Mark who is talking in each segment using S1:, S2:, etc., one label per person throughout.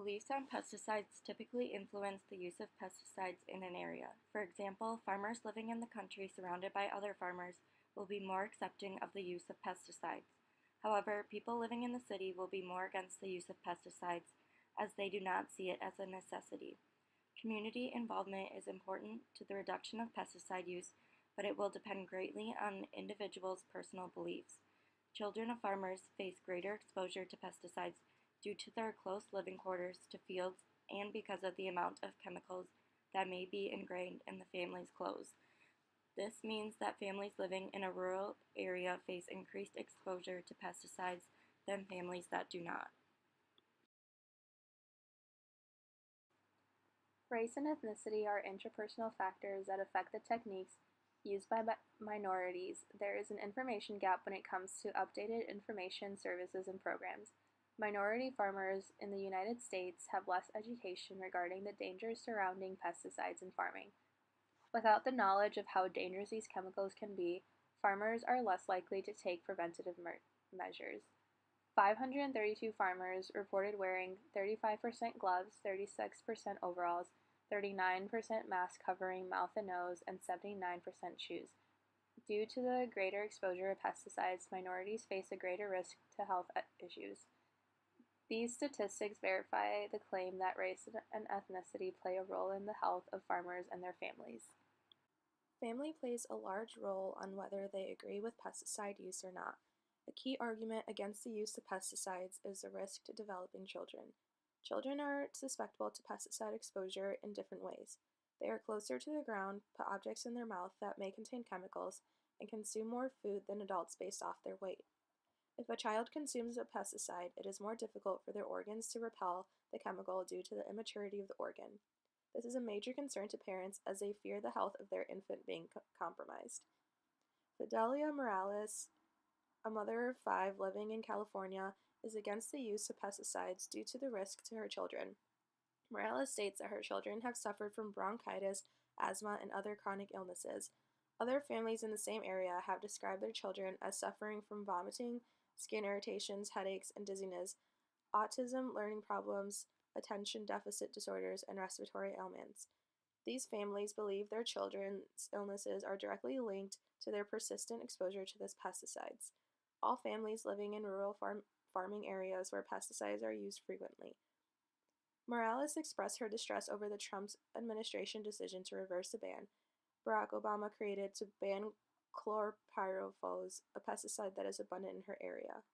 S1: Beliefs on pesticides typically influence the use of pesticides in an area. For example, farmers living in the country surrounded by other farmers will be more accepting of the use of pesticides. However, people living in the city will be more against the use of pesticides as they do not see it as a necessity. Community involvement is important to the reduction of pesticide use, but it will depend greatly on individuals' personal beliefs. Children of farmers face greater exposure to pesticides due to their close living quarters to fields and because of the amount of chemicals that may be ingrained in the family's clothes. This means that families living in a rural area face increased exposure to pesticides than families that do not.
S2: Race and ethnicity are interpersonal factors that affect the techniques used by minorities. There is an information gap when it comes to updated information services and programs. Minority farmers in the United States have less education regarding the dangers surrounding pesticides in farming. Without the knowledge of how dangerous these chemicals can be, farmers are less likely to take preventative measures. 532 farmers reported wearing 35% gloves, 36% overalls, 39% mask covering mouth and nose, and 79% shoes. Due to the greater exposure of pesticides, minorities face a greater risk to health issues. These statistics verify the claim that race and ethnicity play a role in the health of farmers and their families. Family plays a large role on whether they agree with pesticide use or not. A key argument against the use of pesticides is the risk to developing children. Children are susceptible to pesticide exposure in different ways. They are closer to the ground, put objects in their mouth that may contain chemicals, and consume more food than adults based off their weight. If a child consumes a pesticide, it is more difficult for their organs to repel the chemical due to the immaturity of the organ. This is a major concern to parents as they fear the health of their infant being compromised. Fidelia Morales, a mother of 5 living in California, is against the use of pesticides due to the risk to her children. Morales states that her children have suffered from bronchitis, asthma, and other chronic illnesses. Other families in the same area have described their children as suffering from vomiting, skin irritations, headaches, and dizziness, autism, learning problems, attention deficit disorders, and respiratory ailments. These families believe their children's illnesses are directly linked to their persistent exposure to these pesticides. All families living in rural farming areas where pesticides are used frequently. Morales expressed her distress over the Trump administration decision to reverse the ban Barack Obama created to ban chlorpyrifos, a pesticide that is abundant in her area.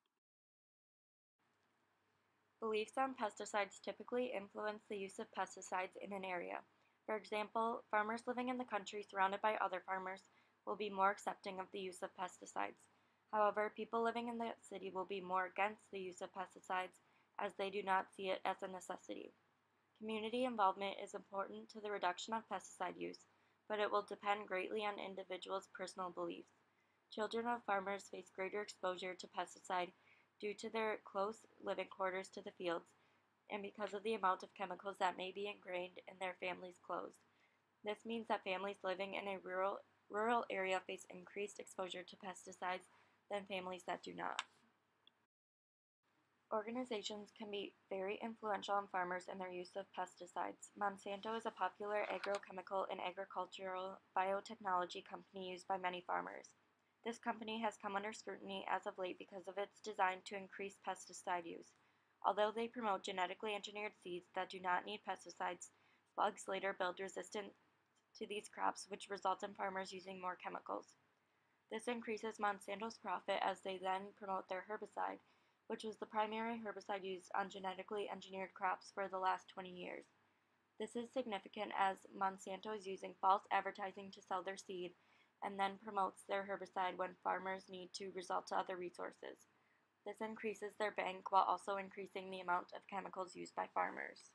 S1: Beliefs on pesticides typically influence the use of pesticides in an area. For example, farmers living in the country surrounded by other farmers will be more accepting of the use of pesticides. However, people living in the city will be more against the use of pesticides as they do not see it as a necessity. Community involvement is important to the reduction of pesticide use, but it will depend greatly on individuals' personal beliefs. Children of farmers face greater exposure to pesticide due to their close living quarters to the fields and because of the amount of chemicals that may be ingrained in their families' clothes. This means that families living in a rural area face increased exposure to pesticides than families that do not. Organizations can be very influential on farmers and their use of pesticides. Monsanto is a popular agrochemical and agricultural biotechnology company used by many farmers. This company has come under scrutiny as of late because of its design to increase pesticide use. Although they promote genetically engineered seeds that do not need pesticides, bugs later build resistance to these crops, which results in farmers using more chemicals. This increases Monsanto's profit as they then promote their herbicide, which was the primary herbicide used on genetically engineered crops for the last 20 years. This is significant as Monsanto is using false advertising to sell their seed and then promotes their herbicide when farmers need to resort to other resources. This increases their bank while also increasing the amount of chemicals used by farmers.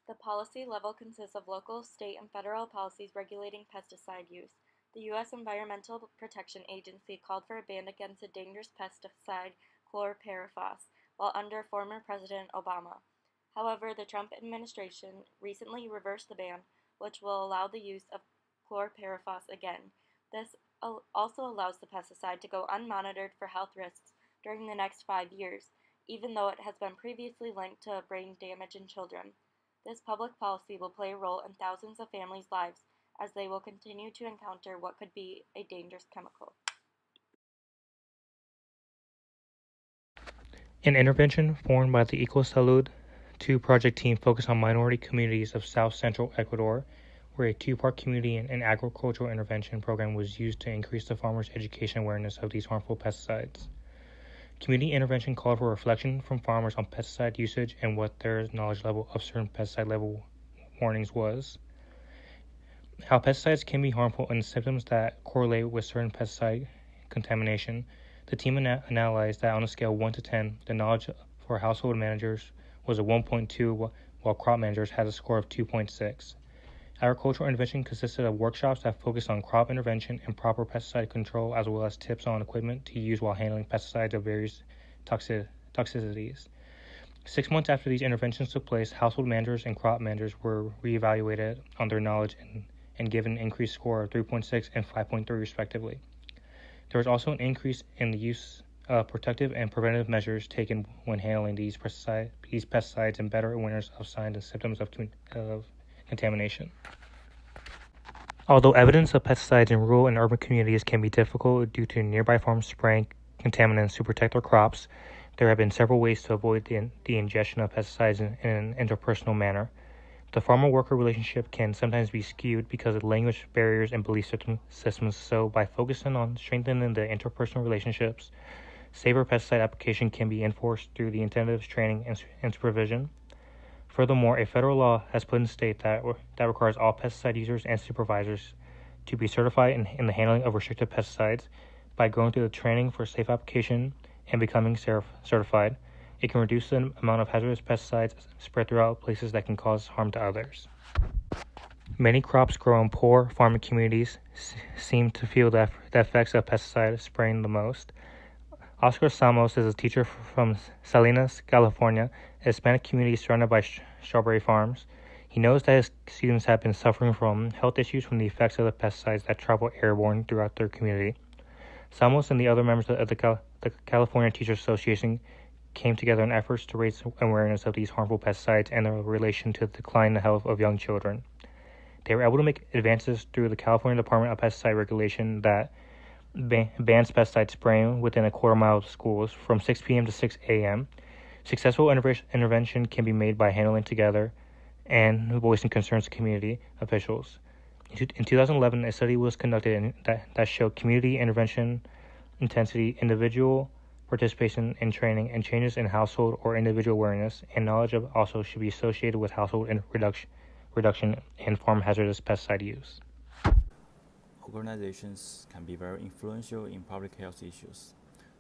S1: The policy level consists of local, state, and federal policies regulating pesticide use. The U.S. Environmental Protection Agency called for a ban against the dangerous pesticide chlorpyrifos while under former President Obama. However, the Trump administration recently reversed the ban, which will allow the use of chlorpyrifos again. This also allows the pesticide to go unmonitored for health risks during the next 5 years. even though it has been previously linked to brain damage in children. This public policy will play a role in thousands of families' lives as they will continue to encounter what could be a dangerous chemical.
S3: An intervention formed by the EcoSalud 2 project team focused on minority communities of south-central Ecuador, where a two-part community and agricultural intervention program was used to increase the farmers' education awareness of these harmful pesticides. Community intervention called for reflection from farmers on pesticide usage and what their knowledge level of certain pesticide level warnings was, how pesticides can be harmful, and symptoms that correlate with certain pesticide contamination. The team analyzed that on a scale of 1 to 10, the knowledge for household managers was a 1.2, while crop managers had a score of 2.6. Agricultural intervention consisted of workshops that focused on crop intervention and proper pesticide control, as well as tips on equipment to use while handling pesticides of various toxicities. 6 months after these interventions took place, household managers and crop managers were reevaluated on their knowledge and given an increased score of 3.6 and 5.3 respectively. There was also an increase in the use of protective and preventive measures taken when handling these pesticides and better awareness of signs and symptoms of contamination. Although evidence of pesticides in rural and urban communities can be difficult due to nearby farms spraying contaminants to protect their crops, there have been several ways to avoid the ingestion of pesticides in an interpersonal manner. The farmer-worker relationship can sometimes be skewed because of language barriers and belief systems, so by focusing on strengthening the interpersonal relationships, safer pesticide application can be enforced through the incentives, training, and supervision. Furthermore, a federal law has put in state that requires all pesticide users and supervisors to be certified in the handling of restricted pesticides. By going through the training for safe application and becoming certified, it can reduce the amount of hazardous pesticides spread throughout places that can cause harm to others. Many crops grown in poor farming communities seem to feel the effects of pesticide spraying the most. Oscar Samos is a teacher from Salinas, California, a Hispanic community surrounded by strawberry farms. He knows that his students have been suffering from health issues from the effects of the pesticides that travel airborne throughout their community. Samos and the other members of the California Teachers Association came together in efforts to raise awareness of these harmful pesticides and their relation to the decline in the health of young children. They were able to make advances through the California Department of Pesticide Regulation that bans pesticide spraying within a quarter mile of schools from 6 p.m. to 6 a.m. Successful intervention can be made by handling together and voicing concerns to community officials. In 2011, a study was conducted that showed community intervention intensity, individual participation in training, and changes in household or individual awareness and knowledge also should be associated with household reduction in farm hazardous pesticide use.
S4: Organizations can be very influential in public health issues.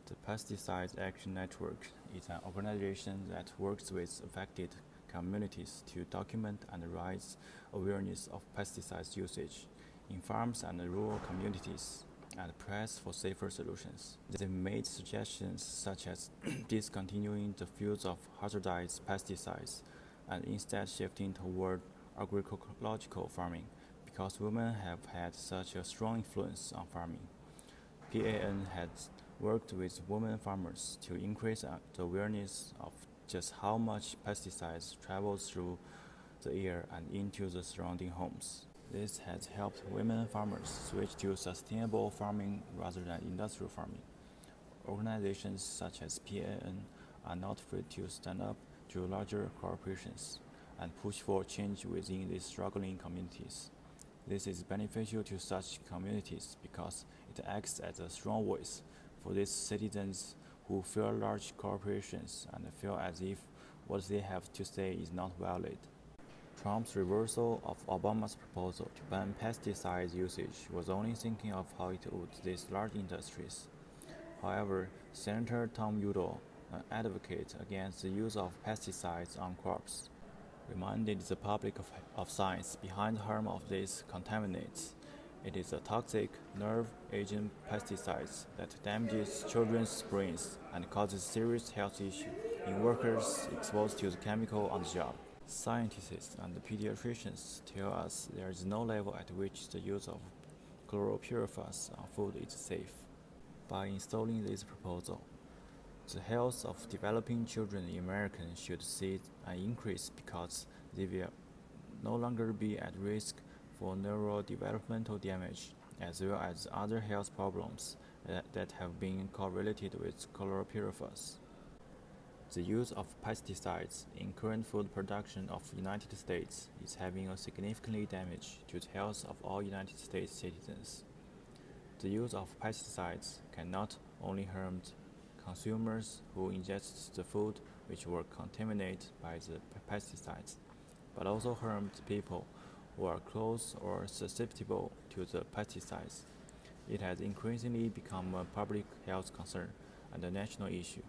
S4: The Pesticide Action Network is an organization that works with affected communities to document and raise awareness of pesticides usage in farms and rural communities and press for safer solutions. They made suggestions such as discontinuing the use of hazardous pesticides and instead shifting toward agroecological farming because women have had such a strong influence on farming. PAN has worked with women farmers to increase the awareness of just how much pesticides travel through the air and into the surrounding homes. This has helped women farmers switch to sustainable farming rather than industrial farming. Organizations such as PAN are not afraid to stand up to larger corporations and push for change within these struggling communities. This is beneficial to such communities because it acts as a strong voice for these citizens who fear large corporations and feel as if what they have to say is not valid. Trump's reversal of Obama's proposal to ban pesticide usage was only thinking of how it would these large industries. However, Senator Tom Udall, an advocate against the use of pesticides on crops, reminded the public of science behind the harm of these contaminants. It is a toxic, nerve-aging pesticide that damages children's brains and causes serious health issues in workers exposed to the chemical on the job. Scientists and pediatricians tell us there is no level at which the use of chloropyrifos on food is safe. By installing this proposal, The health of developing children in America should see an increase because they will no longer be at risk for neurodevelopmental damage, as well as other health problems that have been correlated with chlorpyrifos. The use of pesticides in current food production of the United States is having a significant damage to the health of all United States citizens. The use of pesticides can not only harm consumers who ingest the food which were contaminated by the pesticides, but also harm people who are close or susceptible to the pesticides. It has increasingly become a public health concern and a national issue.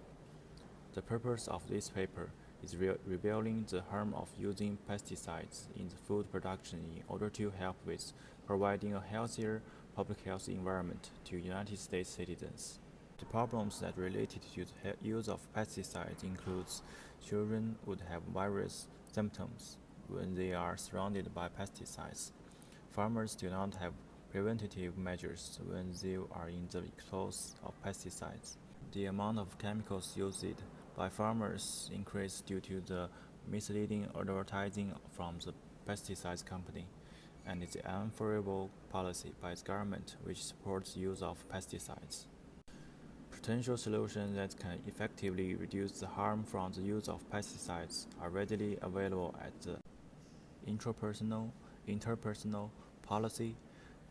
S4: The purpose of this paper is revealing the harm of using pesticides in the food production in order to help with providing a healthier public health environment to United States citizens. The problems that related to the use of pesticides includes children would have various symptoms when they are surrounded by pesticides. Farmers do not have preventative measures when they are in the close of pesticides. The amount of chemicals used by farmers increased due to the misleading advertising from the pesticides company and its unfavorable policy by the government which supports the use of pesticides. Potential solutions that can effectively reduce the harm from the use of pesticides are readily available at the intrapersonal, interpersonal, policy,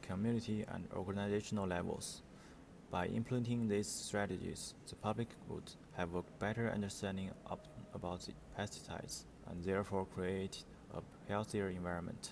S4: community, and organizational levels. By implementing these strategies, the public would have a better understanding about the pesticides and therefore create a healthier environment.